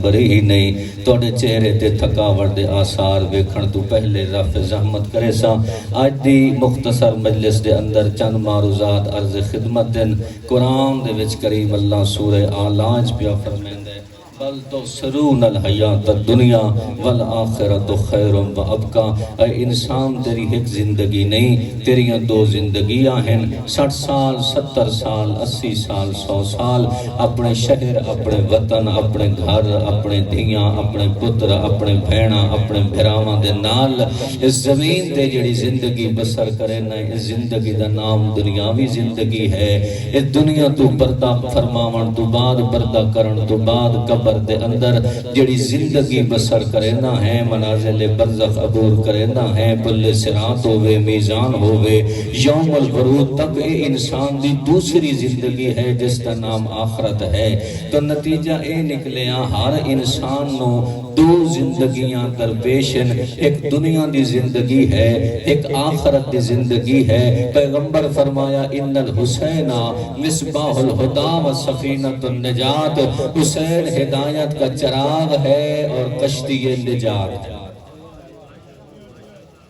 خبر ہی نہیں توڑے چہرے تے تھکاوٹ دے آثار ویکھن تو پہلے رفع زحمت کرے سا آج دی مختصر مجلس دے اندر چند معروضات عرض خدمت دن قرآن دے وچ کریم اللہ سورہ آلاج پیا فرمائندہ ہے بل تو سرون الحیات الدنیا والآخرت خیر و ابقا اے انسان تیری ایک زندگی نہیں تیریاں دو زندگیاں ہیں 60 سال 70 سال 80 سال 100 سال اپنے شہر اپنے وطن اپنے گھر اپنے دھیاں اپنے پتر اپنے بھیڑاں اپنے بھراواں دے نال اس زمین تے جڑی زندگی بسر کرے نا اس زندگی دا نام دنیاوی زندگی ہے اس دنیا تو پردہ فرماون تو بعد پردہ کرن تو بعد قبر دے اندر جڑی زندگی بسر کرنا ہے منازل برزخ عبور کرنا ہے پل صراط ہوئے میزان ہوئے یوم الورود تک اے انسان دی دوسری زندگی ہے جس کا نام آخرت ہے تو نتیجہ اے نکلیا ہر انسان نو دو زندگیاں درپیش ہیں ایک دنیا دی زندگی ہے ایک آخرت دی زندگی ہے پیغمبر فرمایا ان الحسین مصباح الہدا و سفینۃ النجات حسین ہدایت کا چراغ ہے اور کشتی نجات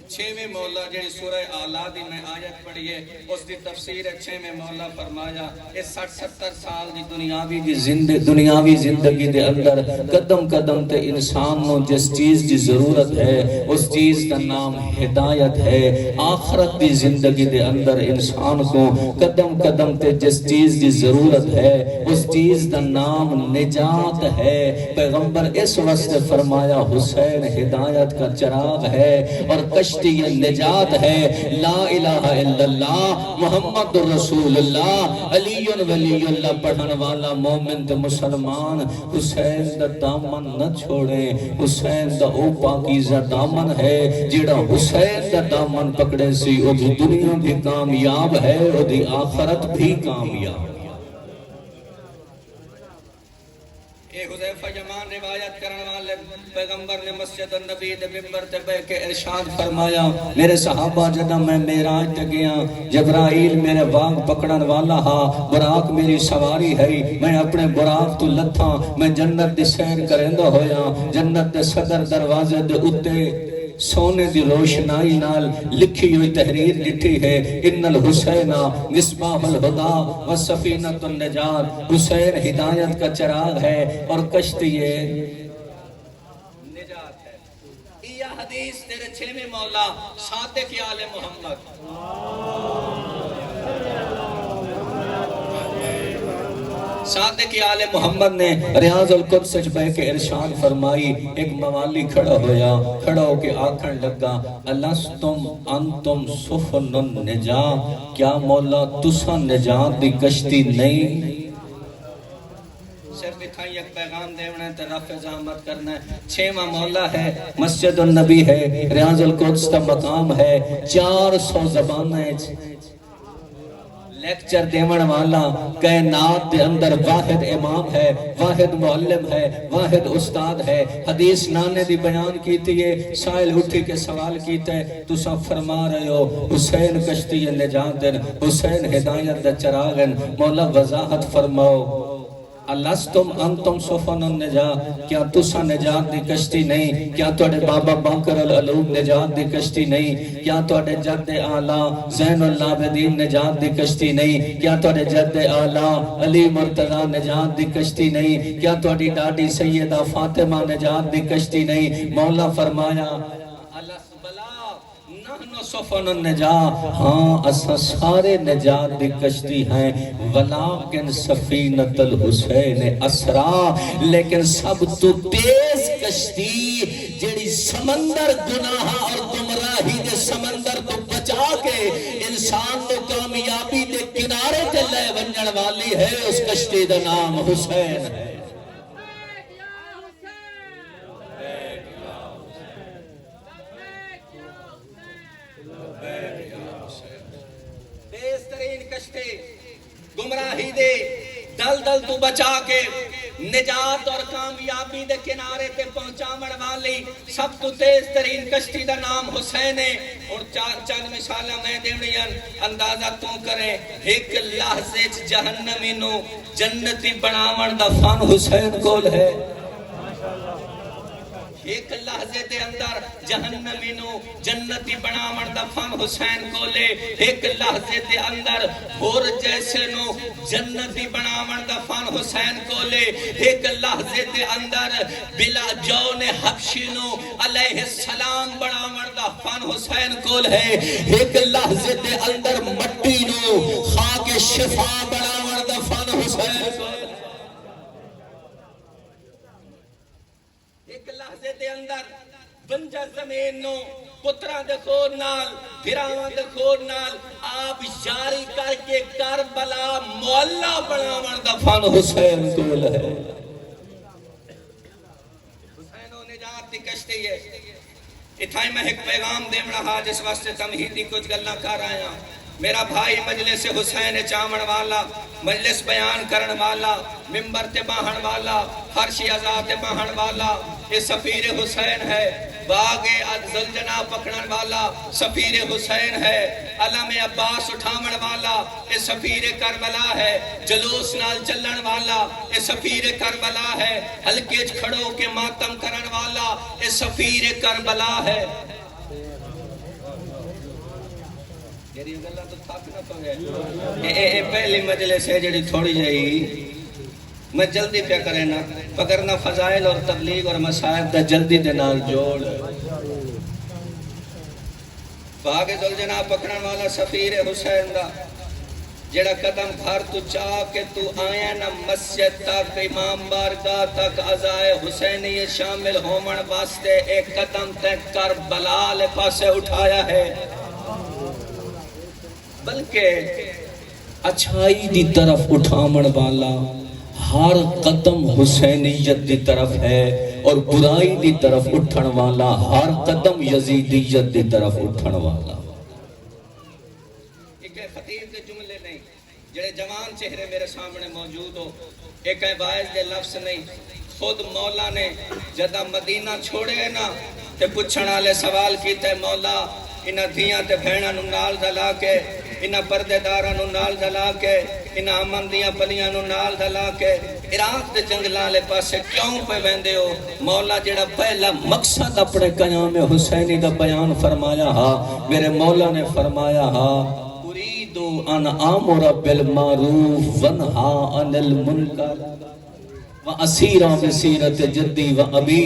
چھویں مولا جڑی سورہ آلہ دی میں آیت پڑھی ہے اس دی تفسیر اچھے میں مولا فرمایا اس 60-70 سال دی دنیاوی زندگی دے اندر قدم قدم تے انسان نو جس چیز دی ضرورت ہے اس چیز کا نام ہدایت ہے آخرت دی زندگی دے اندر انسان کو قدم قدم تے جس چیز دی ضرورت ہے اس چیز کا نام نجات ہے پیغمبر اس واسطے فرمایا حسین ہدایت کا چراغ ہے اور کشتی یہ نجات ہے لا الہ الا اللہ محمد رسول اللہ علی ولی اللہ پڑھن والا مومن تے مسلمان حسین دا دامن نہ چھوڑے حسین دا او پاکیزہ دامن ہے جڑا حسین دا دامن پکڑے سی او دی دنیا بھی کامیاب ہے او دی آخرت بھی کامیاب اے حذیفہ یمان روایت کرنے والے پیغمبر نے مسجد النبی دے ممبر تے بیٹھ کے ارشاد فرمایا میرے صحابہ جدہ میں معراج تے گیا جبرائیل میرے واگ پکڑن والا ہا براق میری سواری ہے میں اپنے براق تو لتھا میں جنت دی سیر کرندہ ہویا جنت دے صدر دروازے دے اتے سونے دی روشنائی نال لکھی ہوئی تحریر لکھی ہے ان الحسین مصباح الہدا و سفینۃ النجات حسین ہدایت کا چراغ ہے اور کشتی نجات ہے یہ حدیث تیرے چھویں مولا صادق آل محمد صادق آل محمد نے ریاض القدس سچ بہ کے ارشاد فرمائی ایک موالی کھڑا ہو کے آکھن لگا الستم انتم سفن النجا کیا مولا تسا نجات دی کشتی نہیں صرف اتھائی ایک پیغام دیونا ہے رفع زحمت کرنا ہے چھواں مولا ہے مسجد النبی ہے ریاض القدس کا مقام ہے 400 زبانیں لیکچر دیون والا کائنات دے اندر واحد امام ہے واحد معلم ہے واحد استاد ہے حدیث نانے دی بیان کیتی ہے سائل اٹھی کے سوال کیتے تو سب فرما رہے ہو حسین کشتی نجات دن حسین ہدایت دا چراغن مولا وضاحت فرماؤ الستم انتم سفن النجا کیا تسا نجات دی کشتی نہیں کیا توڑے بابا باقر العلوم نجات دی کشتی نہیں کیا توڑے جد آلہ زین العابدین نجات دی کشتی نہیں کیا توڑے جد آلہ علی مرتضی نجات دی کشتی نہیں کیا توڑی ڈاڈی سیدہ فاطمہ نجات دی کشتی نہیں مولا فرمایا سفن النجا ہاں اسا سارے نجات دی کشتی ہیں ولیکن سفینۃ الحسین اسرا لیکن سب تو تیز کشتی جیڑی سمندر گناہ اور گمراہی دے سمندر تو بچا کے انسان کو کامیابی دے کنارے تے لے ونجن والی ہے اس کشتی دا نام حسین ہے گمراہی دے دل دل تو بچا کے نجات اور کامیابی دے کنارے تے پہنچاون والی سب تو تیز ترین کشتی دا نام حسین ہے اور چند مثالہ میں دیونیاں اندازہ تو کریں ایک لحظے جہنمی نو جنتی بناون دا فن حسین کول ہے ایک لحظے دے اندر جہنمی نو جنتی بناون دا فن حسین کو لے، ایک لحظے دے اندر ہور جیسے نو جنتی بناون دا فن حسین کو لے، ایک لحظے دے اندر بلا جون حبشی نو علیہ السلام بناون دا فن حسین کو لے، ایک لحظے دے اندر مٹی نو خاک شفا بناون دا فن حسین کو لے، ایک لحظے دے اندر بنجر زمین نو پتران دے خور نال پھراوان دے خور نال آپ جاری کر کے کربلا مولا بناون دا فن حسین کو لے۔ حسین و نجات دی کشتی ہے، اتھائی میں ایک پیغام دیم رہا جس واسطے تمہیدی کچھ گلنا کر آیا۔ میرا بھائی مجلس حسین چامن والا، مجلس بیان کرن والا، ممبر تے باہن والا، فرشی ازاد تے باہن والا، یہ سفیر حسین ہے، باغ زلجنا پکڑن والا سفیر حسین ہے، علم عباس اٹھامن والا یہ سفیر کربلا ہے، جلوس نال چلن والا یہ سفیر کربلا ہے، ہلکے کھڑو کے ماتم کرن والا یہ سفیر کربلا ہے۔ پہلی مجلس ہے جڑی تھوڑی جائی میں جلدی پہ کرے نا پکرنا فضائل اور تبلیغ اور مسائب دا جلدی دے نال جوڑ۔ باغ زلجنا پکڑن والا سفیر حسین دا جڑا قدم گھر تو چاہ کے تو آیا نا مسجد تک امام بارگاہ تک عزائے حسینی شامل ہومن واسطے ایک قدم تک کربلا لے پاسے اٹھایا ہے، بلکہ اچھائی دی طرف اٹھامن والا ہر قدم حسینیت دی طرف ہے اور برائی دی طرف اٹھن والا ہر قدم یزیدیت دی طرف اٹھن والا۔ ایک خطیب دے جملے نہیں جڑے جوان چہرے میرے سامنے موجود ہو، ایک باعث دے لفظ نہیں، خود مولا نے جدہ مدینہ چھوڑے نا تے پچھن والے سوال کیتے مولا انہاں دھیاں تے بھیناں نوں نال دلا کے، انہاں پردے داراں نوں نال دلا کے، انہاں امن دیاں پلیاں نوں نال دلا کے عراق دے جنگلاں لے پاسے کیوں پہ ویندے ہو؟ مولا جڑا پہلا مقصد اپنے قیام حسینی دا بیان فرمایا ہا، میرے مولا نے فرمایا ہا اریدو ان آمر بالمعروف ونہا عن المنکر وَأَسِيرًا بِسِيرَةِ جَدِّي وَأَبِي،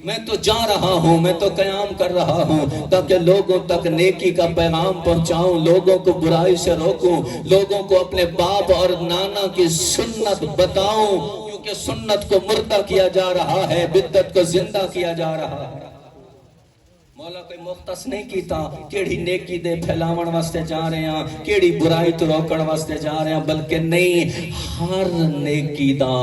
میں تو جا رہا ہوں، میں تو قیام کر رہا ہوں تاکہ لوگوں تک نیکی کا پیغام پہنچاؤں، لوگوں کو برائی سے روکوں، لوگوں کو اپنے باپ اور نانا کی سنت بتاؤں، کیونکہ سنت کو مردہ کیا جا رہا ہے، بدعت کو زندہ کیا جا رہا ہے۔ مولا کوئی مختص نہیں کیتا کیڑی نیکی دے پھیلاون واسطے جا رہے ہیں، کیڑی برائی تو روکن واسطے جا رہے ہیں، بلکہ نہیں ہر نیکی دا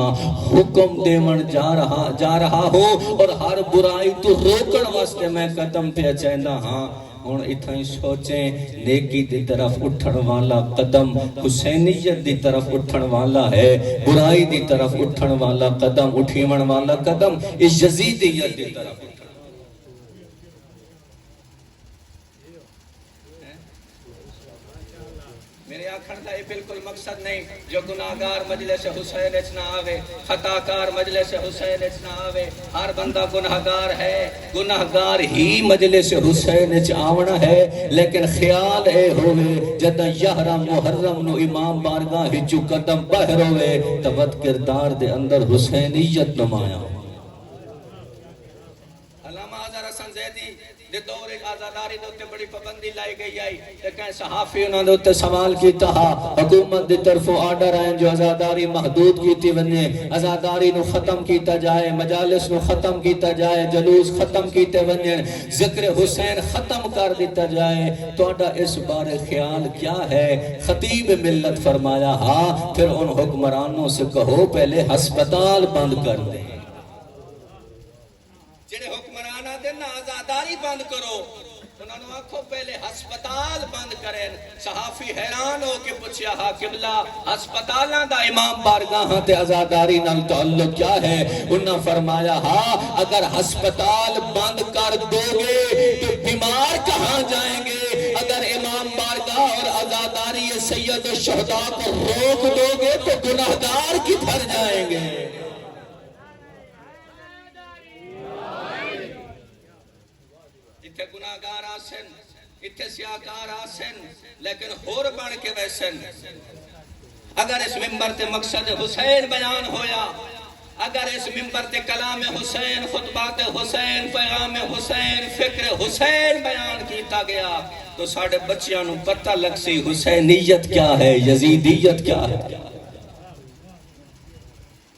حکم دیون جا رہا ہوں اور ہر برائی تو روکن واسطے میں قدم پہ چیندا ہاں۔ ہن اتھائی سوچیں نیکی دی طرف اٹھن والا قدم حسینیت دی طرف اٹھن والا ہے، برائی دی طرف اٹھن والا قدم اٹھیون والا قدم اس یزیدیت دی طرف اٹھن۔ میرے آکھن کا یہ بالکل مقصد نہیں جو گناہگار مجلس حسین اچ نہ آوے، خطاکار مجلس حسین اچ نہ آوے، ہر بندہ گناہگار ہے، گناہگار ہی مجلس حسین اچ آونا ہے، لیکن خیال اے ہوئے جدہ یہرہ محرم نو امام بارگاہ ہچو قدم باہر ہوئے تبت کردار دے اندر حسینیت نمایا۔ علامہ آزار حسن زیدی دے دور آزاداری دے اتے بڑی پابندی لائی گئی آئی، لیکن صحافی انہوں نے اتے سوال کیتا ہا، حکومت دی طرفوں آرڈر آئیں جو آزاداری محدود کیتی ونجے، آزاداری نو ختم کیتا جائے، مجالس نو ختم کیتا جائے، جلوس ختم کیتے ونجے، ذکر حسین ختم کر دیتا جائے، تو اڈا اس بارے خیال کیا ہے؟ خطیب ملت فرمایا ہا، پھر ان حکمرانوں سے کہو پہلے ہسپتال بند کر دیں، جنہیں حکمرانہ دینا آزاداری بند کرو، انہوں نے آنکھوں پہلے ہسپتال بند کریں۔ صحافی حیران ہو کے پوچھیا ہا قبلہ ہسپتالاں دا امام بارگاہاں تے آزاداری نال تعلق کیا ہے؟ انہوں نے فرمایا ہا اگر ہسپتال بند کر دو گے تو بیمار کہاں جائیں گے؟ اگر امام بارگاہ اور آزاداری سید الشہداء کو روک دو گے تو گناہگار کدھر جائیں گے؟ اتھے گناہگار آسن اتھے سیاکار آسن لیکن ہور بڑھ کے ویسن اگر اس ممبر تے مقصد حسین بیان ہویا اگر اس ممبر تے کلام حسین خطبات حسین پیغام حسین فکر حسین بیان کیتا گیا تو ساڑھے بچیاں نو پتہ لگ سی حسینیت کیا ہے یزیدیت کیا ہے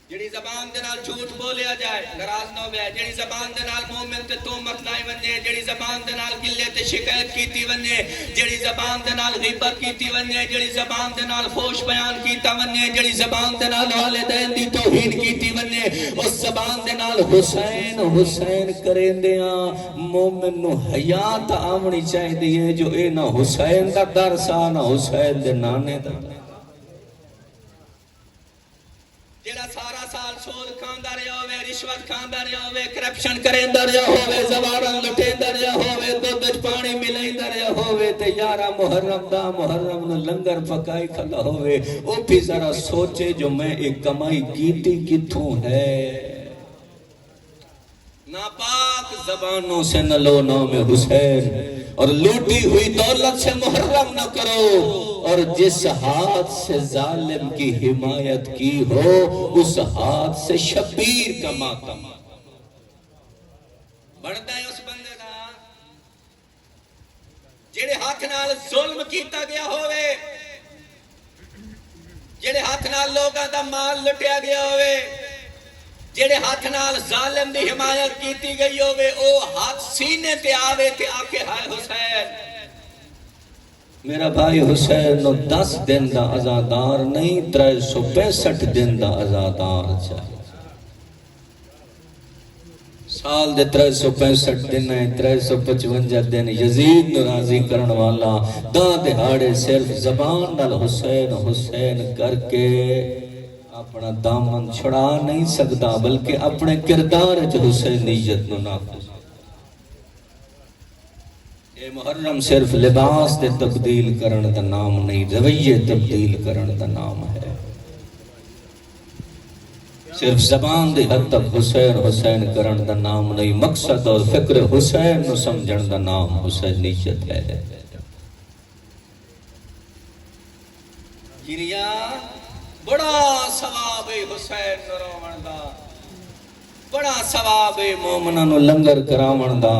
جڑی زبان دے نال جھوٹ بولیا جائے ناراض نہ ہوئے جڑی زبان دے نال مومن تے تہمت لائی ونجے جڑی زبان دے نال گلے تے شکایت کیتی ونجے جڑی زبان دے نال غیبت کیتی ونجے جڑی زبان دے نال فوش بیان کیتا ونجے جڑی زبان دے نال والدین دی توہین کیتی ونجے اس زبان دے نال حسین حسین کریندیاں مومن نو حیات آمنی چاہیے جو اے نہ حسین دا در سا نہ حسین دے نانے دا جڑا سارا سال سود کھاندا رہیا ہوئے رشوت کھاندا رہیا ہوئے کرپشن کریندا رہیا ہوئے زوارا لٹیندا رہیا ہوئے دودھ پانی ملیندا رہیا ہوئے تے یارا محرم نو لنگر پکائی کھلا ہوئے او بھی ذرا سوچے جو میں ایک کمائی کیتی کتھوں ہے ناپاک زبانوں سے نہ لو نام حسین اور لوٹی ہوئی دولت سے محرم نہ کرو اور جس ہاتھ سے ظالم کی حمایت کی ہو اس ہاتھ سے شبیر کا ماتم بڑھتا ہے اس بندے دا جڑے ہاتھ نال ظلم کیتا گیا ہوئے جڑے ہاتھ نال لوگاں دا مال لٹیا گیا ہوئے جڑے ہاتھ نال ظالم دی حمایت کیتی گئی ہوئے او ہاتھ سینے تے آوے تے آکے ہائے حسین میرا بھائی حسین نو 10 دن دا عزادار نہیں 365 دن دا عزادار چاہیے سال دے 365 دن ہے 355 دن یزید نو راضی کرن والا داں دہاڑے صرف زبان نال حسین حسین کر کے اپنا دامن چھڑا نہیں سکتا بلکہ اپنے کردار جو حسینیت نو نافذ اے محرم صرف لباس دے تبدیل کرن دا نام نہیں رویے تبدیل کرن دا نام ہے صرف زبان دے حد تک حسین حسین کرن دا نام نہیں مقصد اور فکر حسین نو سمجھن دا نام حسینیت ہے گریا بڑا ثواب حسین نو روان دا بڑا ثواب مومنہ نو لنگر کراون دا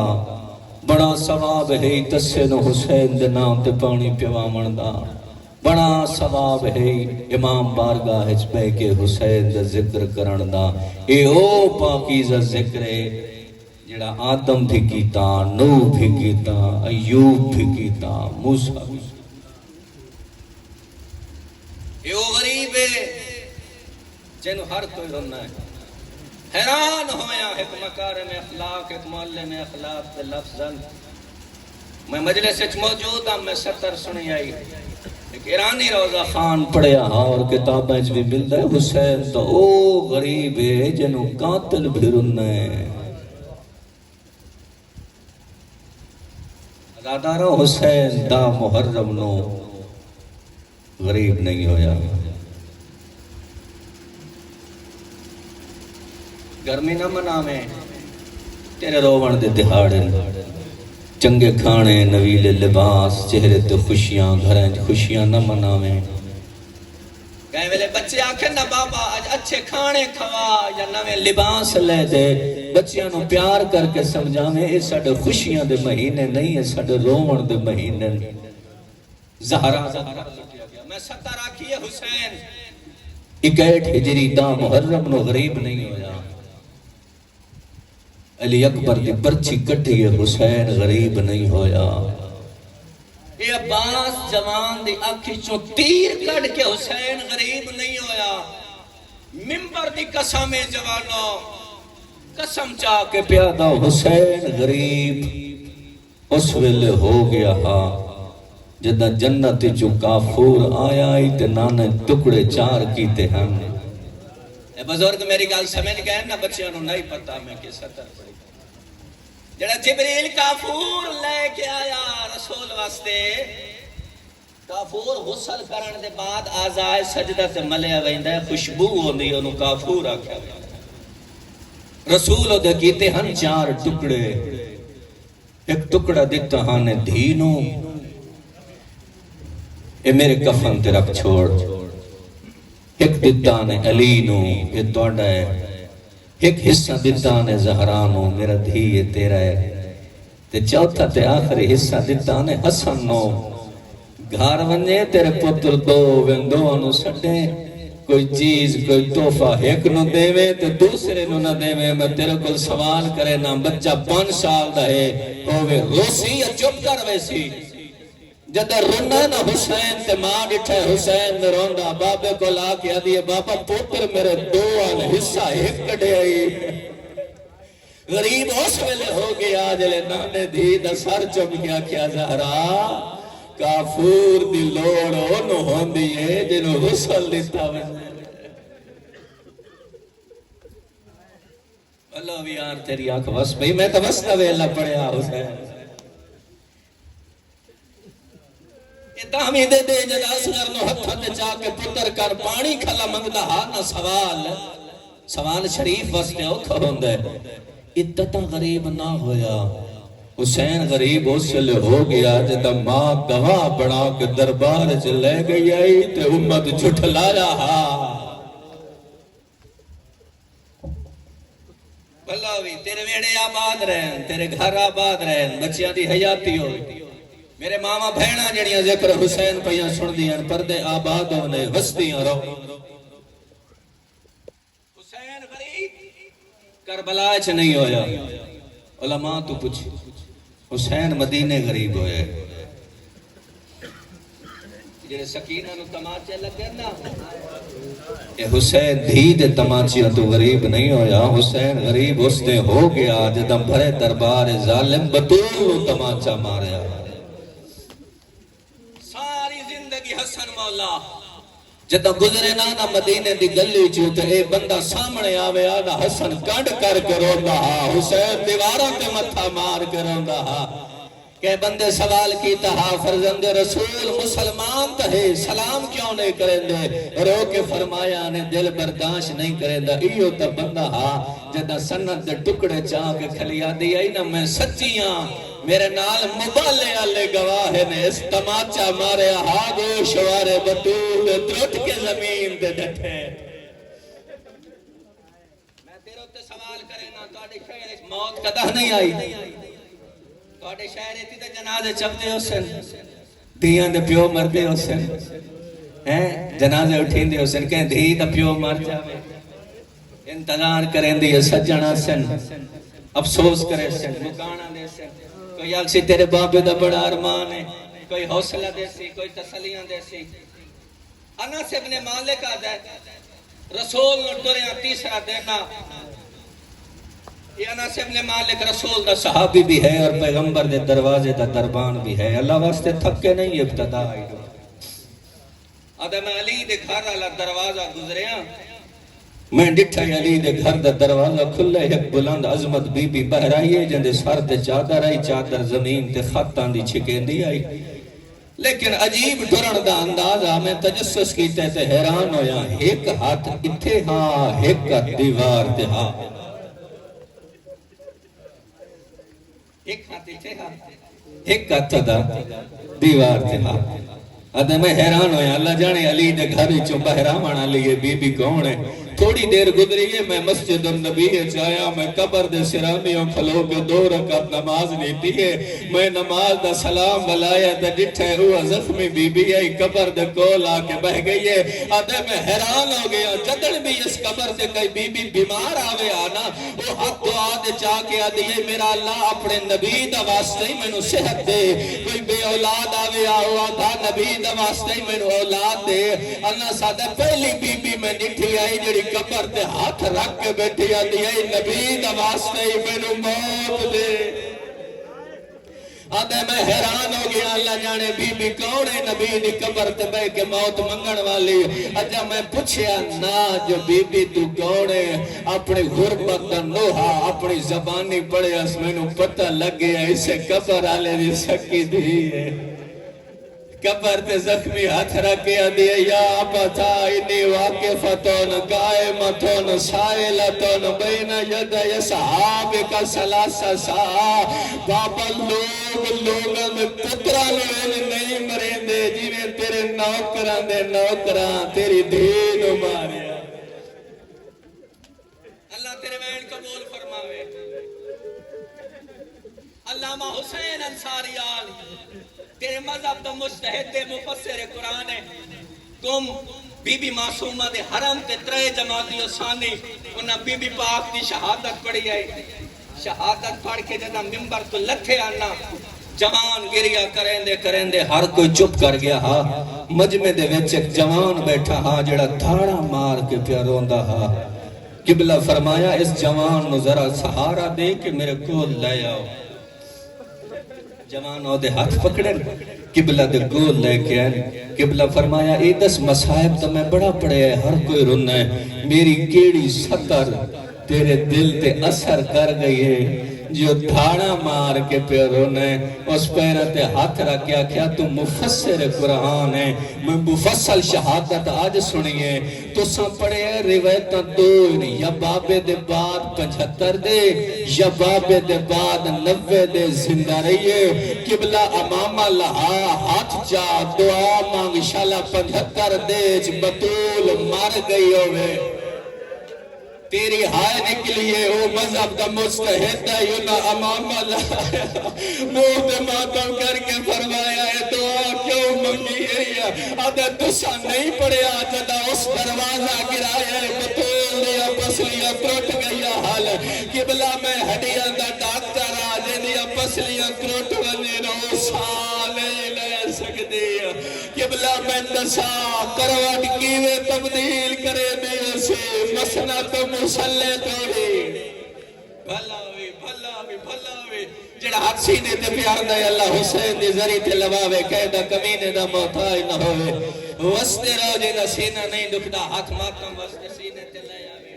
بڑا ثواب ہے تسے نو حسین دے نام تے پانی پیوامن دا بڑا ثواب ہے امام بارگاہ اچ بے کے حسین دا ذکر کرن دا اے او پاکیزہ ذکر ہے جڑا آدم بھی کیتا نوح بھی کیتا ایوب بھی کیتا موسیٰ بھی اے او غریب ہے جنہوں ہر کوئی رنہ ہے حیران ہویا ایک مکارم اخلاق ایک معلم اخلاق دے لفظاً میں مجلس اچ موجود ہوں میں ستر سنی آئی ایک ایرانی روزہ خان پڑھیا اور کتابیں بھی ملتا ہے حسین تو او غریب ہے جنہوں قاتل بھی رنہ ہے عزادارہ حسین دا محرم نو غریب نہیں ہویا گرمی نہ منا میں تیرے روون دے دہاڑے چنگے کھانے نویلے لباس چہرے تے خوشیاں گھریں خوشیاں نہ منا میں کہیں ویلے بچے آکھیں نہ بابا آج اچھے کھانے کھوا یا نوے لباس لے دے بچیاں نو پیار کر کے سمجھا میں اے ساڑے خوشیاں دے مہینے نہیں ہے ساڑے روون دے مہینے زہرہ میں ستر آکھی ہے حسین 61 ہجری دا محرم نو غریب نہیں ہویا علی اکبر دی پرچی کٹی ہے حسین غریب نہیں ہویا اے عباس جوان دی آنکھی چوں تیر کٹ کے حسین غریب نہیں ہویا ممبر دی قسم جوانوں قسم چاہ کے پیادہ حسین غریب اس ویلے ہو گیا ہاں جدہ جنت جو کافور آیا ہی تے نانے ٹکڑے چار کیتے ہیں اے بزرگ میری گال سمجھ گئے نا بچیاں نو نہیں پتا میں کہ ستر پڑی جڑا جبریل کافور لے کے آیا رسول واسطے کافور غسل کرن دے بعد آزائے سجدہ تے ملیا ویندہ ہے خوشبو ہوندی انہوں کافور آکھا ویندہ رسول دے کیتے ہن چار ٹکڑے ایک ٹکڑا دیتا ہاں نے دھینوں اے میرے کفن تے رکھ چھوڑ، ایک دیتا نے علی نو یہ توڑا ہے، ایک حصہ دیتا نے زہرانو میرا دھی یہ تیرا ہے، تے چوتھا تے آخری حصہ دیتا نے حسن نو گھار ونجے تیرے پتر دو ویندو انو سٹے، کوئی چیز کوئی تحفہ ایک نو دے میں تے دوسرے نو نہ دے میں تیرے کل سوال کرے نا بچہ 5 سال دا ہے ہوئے روسی یا چپ کر ویسی جدہ رونا نا حسین تے ماں ڈٹھے حسین میں روندہ بابے کو لا کیا دیئے بابا پتر میرے 2 حصہ ایک کٹے آئی غریب اس ویلے ہو گیا جلے نانے دی دا سر چپ گیا کیا زہرا کافور دی لوڑ انہوں ہوندی ہے جنہوں غسل دیتا ویسے اللہ بھی یار تیری آنکھ وس بھئی میں تو وس نوے اللہ پڑھیا حسین یہ تحمید دے جد اصغر نو ہتھا دے چاہ کے پتر کر پانی کھلا منگدہ ہاں نا سوال شریف وستے اوکھا ہوندے اتتا غریب نہ ہویا حسین غریب اس سے لے ہو گیا جدہ ماں گواہ بڑھا کے دربار سے لے گئی آئی تے امت جھٹلا رہا بلاوی تیرے ویڑے آباد رہن تیرے گھر آباد رہن بچیاں دی حیاتی ہوئی میرے ماما بھینا جڑیاں ذکر حسین پہیاں سن دیاں پردے آباد ہونے وستیاں رو حسین غریب کربلا چ نہیں ہویا علماء تو پوچھ حسین مدینے غریب ہوئے جڑے سکینہ نو تماچے لگے نا اے حسین دھی دے تماچیاں تو غریب نہیں ہویا حسین غریب اس نے ہو گیا جدم بھرے دربار ظالم بطول نو تماچا ماریا ساری زندگی حسن مولا جدہ گزرے نا مدینے دی گلی چوتے اے بندہ سامنے آوے آنا حسن کانڈ کر کے روندہ ہا حسین دیواروں کے متھا مار کے روندہ ہا کہ بندے سوال کیتا ہا فرزند رسول مسلمان تہے سلام کیوں نہیں کریں دے رو کے فرمایا نے دل برداشت نہیں کریں دے ایو تا بندہ ہا جدہ سنت دے ٹکڑے چاہ کے کھلیا دیا نا میں سچیاں میرے نال مبالے آلے گواہ نے اس تماچا مارے آگو شوارے بطول درٹ کے زمین دے ڈٹھے میں تیرے ہوتے سوال کرے نا تو آڑے خیر اس موت قدہ نہیں آئی تو آڑے شہر ایتی دے جنازے چپتے ہو سن دیاں دے پیو مردے ہو سن جنازے اٹھین دے ہو سن کہیں دھی دا پیو مر جاوے انتظار کریں دے سجنہ سن افسوس کرے سن مکانہ دے سن کوئی آگسی تیرے بابے دا بڑا ارمان ہے کوئی حوصلہ دے سی کوئی تسلیاں دے سی انس ابن مالک آدھا ہے رسول نٹوریاں تیسرا دینا یہ انس ابن مالک رسول دا صحابی بھی ہے اور پیغمبر دے دروازے دا دربان بھی ہے اللہ واسطے تھکے نہیں ابتدا آئی آدھا میں علی دے گھر والا دروازہ گزریاں میں ڈٹھا علی دے گھر دا دروازہ کھلے ایک بلند عظمت بی بی بہر آئیے جندے سار تے چادر آئی چادر زمین تے خطان دی چھکیں دی آئی لیکن عجیب ڈرن دا اندازہ میں تجسس کیتے تے حیران ہویا ایک ہاتھ اتھے ہاں ایک دیوار تے ہاں ایک ہاتھ اتھے ہاں ایک ہاتھ دا دیوار تے ہاں ادھے میں حیران ہویا اللہ جانے علی دے گھر چوں بہرامانا لیے بی بی کون ہے تھوڑی دیر گزری ہے میں مسجد النبی چاہیا میں قبر دے سرامیوں کھلو کے 2 رکعت نماز لیتی ہے میں نماز دا سلام بلایا تے ڈٹھے ہوا زخمی بی بی آئی قبر دے کول آ کے بہ گئی ہے آدھے میں حیران ہو گیا جدن بھی اس قبر دے کئی بی بی بیمار آوے آنا وہ حق دعا دے چاہ کے آدھی ہے میرا اللہ اپنے نبی دا واسطے ہی میں نو صحت دے کوئی بے اولاد آوے آوا تھا نبی دا واسطے ہی میں نو اولاد دے اللہ سادہ پہلی بی بی میں ڈٹھی آئی جڑی قبر تے ہاتھ رکھ کے بیٹھی آدھی ہے نبی دا واسطے ہی میں نو موت دے آدھے میں حیران ہو گیا اللہ جانے بی بی کون ہے نبی دی قبر تے بے کے موت منگن والی اجا میں پوچھیا نا جو بی بی تو کون ہے اپنی غربت دا نوحا اپنی زبانی پڑے اس میں نو پتہ لگ گیا اسے قبر آلے دی سکی دی ہے قبر تے زخمی ہاتھ رکھے دیا یا ابتا انی واقفتون قائمتون سائلتون بین ید یصحابک سلاسہ سا بابا لوگاں میں پترہ لوگ نہیں مرین دے جی میں تیرے نوکران دے نوکران تیری دین ماریا اللہ تیرے وین قبول فرماوے علامہ حسین انصاری آل تیرے مذہب دا مجتہد دے مفسر قرآن ہے تم بی بی معصومہ دے حرم تے ترے جماعتی و ثانی انہاں بی بی پاک دی شہادت پڑھی ہے شہادت پڑھ کے جدہ ممبر تو لٹھے آنا جوان گریا کریں دے ہر کوئی چپ کر گیا ہاں مجمع دے وچ ایک جوان بیٹھا ہاں جڑا دھاڑا مار کے پیا روندا ہاں قبلہ فرمایا اس جوان نو ذرا سہارا دے کہ میرے کو لے آؤ جوانوں دے ہاتھ پکڑیں قبلہ دے گول لے کے آئیں قبلہ فرمایا اے 10 مصائب تو میں بڑا پڑے ہے ہر کوئی رنہ ہے میری کیڑی سطر تیرے دل تے اثر کر گئی ہے جو دھاڑا مار کے پہ رونا ہے اس پیرتے ہاتھ رکھیا کیا تو مفسر قرآن ہے میں مفصل شہادت آج سنیے تو ساں پڑے ہیں روایتاں دو یا بابے دے بعد 75 دے یا بابے دے بعد 90 دے زندہ رہیے قبلہ امامہ لہا ہاتھ جا دعا مانگ شالہ 75 دے بطول مار گئی ہوئے تیری ہائے نکلیے او مذہب دا مستحد ہے یونا امام اللہ موت ماتم کر کے فرمایا ہے دعا کیوں منگی ہے آدھے تسا نہیں پڑے آجدہ اس دروازہ گرایا ہے بطول دیا پسلیاں کروٹ گیا حال قبلہ میں ہڈیاں دا ڈاکٹر آجے دیا پسلیاں کروٹ ونی رو سالے لے سکتے قبلہ میں دسا کروٹ کیوے تبدیل کرے دے سے مسنہ تو مسلح توڑی بھلا ہوئی جڑا ہاتھ سینے تے پیار دے اللہ حسین دی ذری تے لواوے قیدہ کمینے دا محتاج نہ ہوئے وستے رو جی دا سینہ نہیں دکھدا ہاتھ ماتم وستے سینے تے لے آوے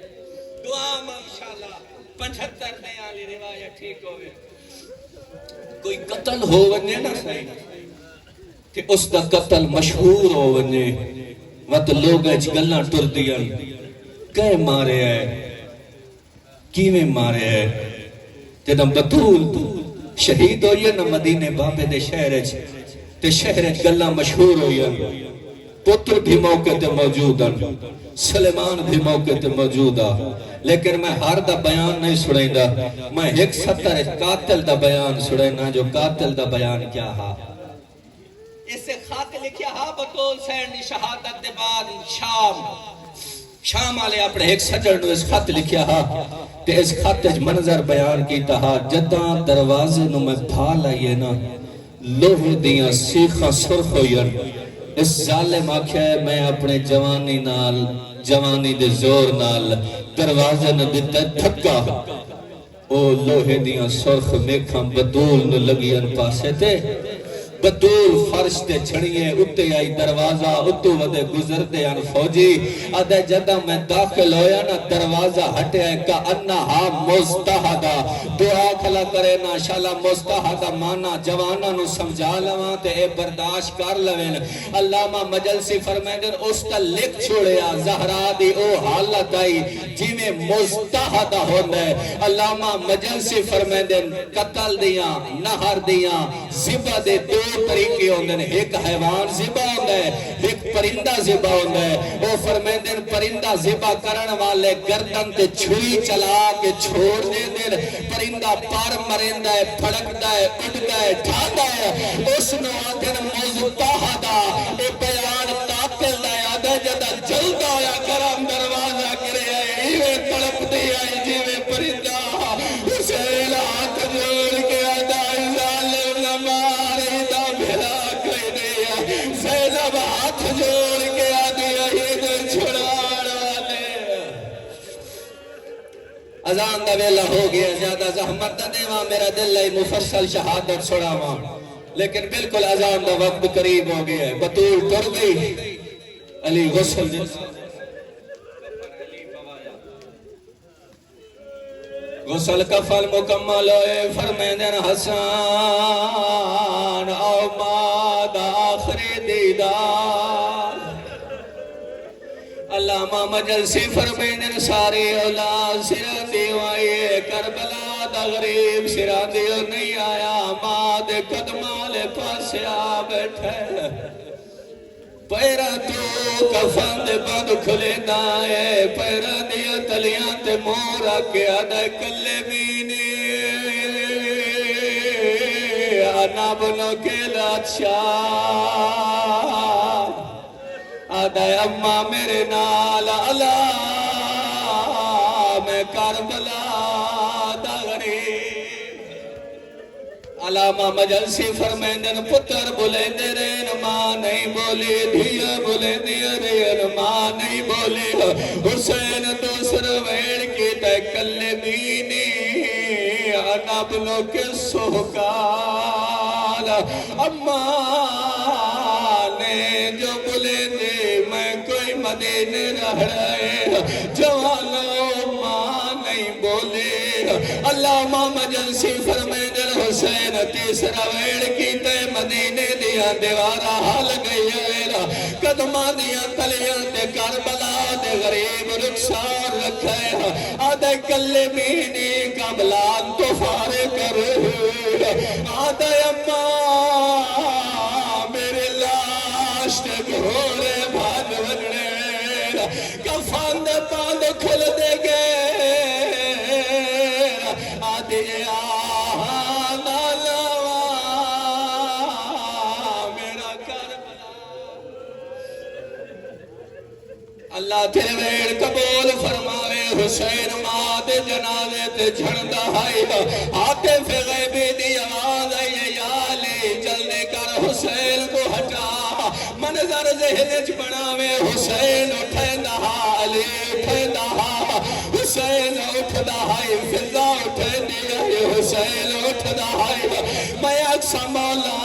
دعا ماشاءاللہ 75 نہیں آلی روایت ٹھیک ہوئے کوئی قتل ہو ونجے نہ صحیح کہ اس دا قتل مشہور ہو ونجے وقت لوگ اچھ گلنا ٹر دیا کہے مارے ہے کیویں مارے ہے جدم بطول شہید ہوئی نا مدینے بابے دے شہر تے شہر گلنا مشہور ہوئی پتر بھی موقع تے موجود سلیمان بھی موقع تے موجود لیکن میں ہر دا بیان نہیں سڑیں دا میں ایک 70 قاتل دا بیان سڑیں نا جو قاتل دا بیان کیا ہا اس سے خط لکھیا ہا بطول سین دی شہادت دے بعد شام آلے اپنے ایک سجڑ نو اس خط لکھیا ہا تے اس خط اج منظر بیان کیتا ہا جداں دروازے نو میں بھال آئیے نا لوہ دیاں سیخاں سرخ ہوئین اس ظالم آکھیا ہے میں اپنے جوانی دے زور نال دروازے نو دیتا دھکا او لوہے دیاں سرخ میکھاں بدول نو لگین پاسے تے بدول فرش تے چھڑیے اتے آئی دروازہ اتو ودے گزر دے ان فوجی ادھے جدہ میں داخل ہویا نا دروازہ ہٹے ہے کا انہا مستحدہ دعا کھلا کرے نا شالا مستحدہ مانا جوانا نو سمجھا لواں تے اے برداشت کر لوین علامہ مجلسی فرمیدن اس تا لکھ چھوڑیا زہرا دی او حالت آئی جی میں مستحدہ ہوندے علامہ مجلسی فرمیدن قتل دیاں نہر دیاں زبا دے دو طریقے ہوندے ہیں ایک حیوان زبا ہوندے ہے ایک پرندہ زبا ہوندے ہے وہ فرمیدن پرندہ زبا کرن والے گردن تے چھری چلا کے چھوڑ دے دن پرندہ پار مرندہ ہے پھڑکتا ہے اٹھتا ہے ٹھاندا ہے اس نو آدھن مزتحدہ اے بیان تاکل دا آدھا جدہ جلدہ یا کرم دروازہ کرے ہے ایوے تڑپ دی آئی جیوے پرندہ اسے ہاتھ جوڑ کے آدھا ظالم نمارے دا بھلا کوئی نہیں زینب ہاتھ جوڑ کے آدھی عید چھڑاڑ والے اذان دا ویلہ ہو گیا زیادہ زحمت دا دیواں میرا دل لئی مفصل شہادت چھڑاواں لیکن بالکل اذان دا وقت قریب ہو گیا ہے بطول ٹر گئی علی غسل جیسا غسل کفل مکمل ہوئے فرمیدن حسان او ماد آخری دیدار علامہ مجلسی فرمائیں ساری اولاد سرہ دیوائی کربلا دا غریب سرہ دیو نہیں آیا ماں دے قدمالے پاسے آ بیٹھے پیرا تو کفن دے بند کھلے نائے پیرا دیا تلیاں تے مورا کیا دے کلے بینی آنا بنو کے لاتشاہ آدھائے اممہ میرے نال اللہ میں کربلا دا غریب علامہ مجلسی فرمیندن پتر بولے رین ماں نہیں بولی دھیا بولے رین ماں نہیں بولی حسین دوسر ویڑ کی تے کلے بینی آنا بنو کے سوکال اممہ نے جو بولے دے میں کوئی مدینے رہ رہے جوانوں ماں نہیں بولے علامہ مجلسی فرمیدن حسین تیسرا ویڑ کی تے مدینے دیا دیوارہ حال گئی ہے قدمہ دیا تلیاں تے کربلا دے غریب رخسار رکھے آدھے کلے بینی قبلان تو فارے کرے آدھے اممہ میرے لاش تے گھوڑے بھاگ بگڑے کفان دے باندھ کھل دے گئے آدھے آنا لوا میرا کربلا اللہ تیرے ویڑ قبول فرماوے حسین ماں دے جنازے تے جھڑندہ آئی آتے فی غیبی دی آواز آئی یا لے جلنے کر حسین کو ہٹا منظر ذہنچ بناوے حسین اٹھے دہا علی اٹھے دہا حسین اٹھ دہائی فضا اٹھے دیا حسین اٹھ دہائی میں اکسا مولا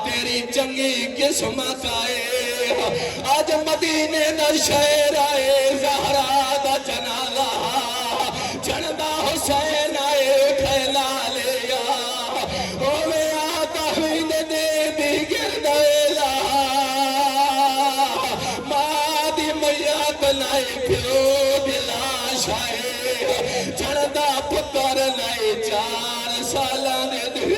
تیری چنگی قسمت آئے آج مدینے دا شہر آئے زہرا دا جنازہ جندا حسین آئے اٹھے لالیا اوے آتا ہوئی دے دی گردائلہ ماں دی میاد نائی پیو دلاش آئے جندا پتر نائی 4 سالہ دے